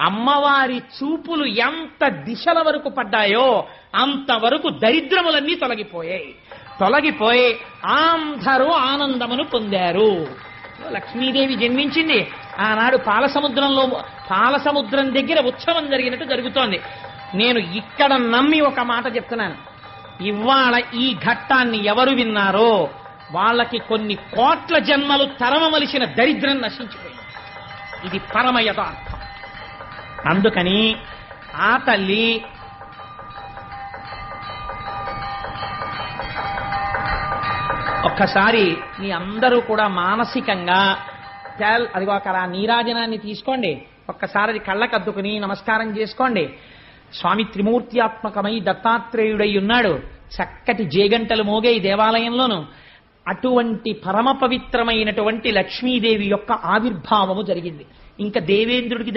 అమ్మవారి చూపులు ఎంత దిశల వరకు పడ్డాయో అంతవరకు దరిద్రములన్నీ తొలగిపోయి అందరూ ఆనందమును పొందారు. లక్ష్మీదేవి జన్మించింది ఆనాడు పాలసముద్రం దగ్గర ఉత్సవం జరిగినట్టు జరుగుతోంది. నేను ఇక్కడ నమ్మి ఒక మాట చెప్తున్నాను, ఇవాళ ఈ ఘట్టాన్ని ఎవరు విన్నారో వాళ్ళకి కొన్ని కోట్ల జన్మలు తరమవలసిన దరిద్రం నశించిపోయింది. ఇది పరమ యథార్థం. అందుకని ఆ తల్లి ఒక్కసారి మీ అందరూ కూడా మానసికంగా అదిగో అక్కడ ఆ నీరాజనాన్ని తీసుకోండి, ఒక్కసారి అది కళ్ళకద్దుకుని నమస్కారం చేసుకోండి. స్వామి త్రిమూర్త్యాత్మకమై దత్తాత్రేయుడై ఉన్నాడు. చక్కటి జేగంటలు మోగే ఈ దేవాలయంలోను అటువంటి పరమ పవిత్రమైనటువంటి లక్ష్మీదేవి యొక్క ఆవిర్భావము జరిగింది. ఇంకా దేవేంద్రుడికి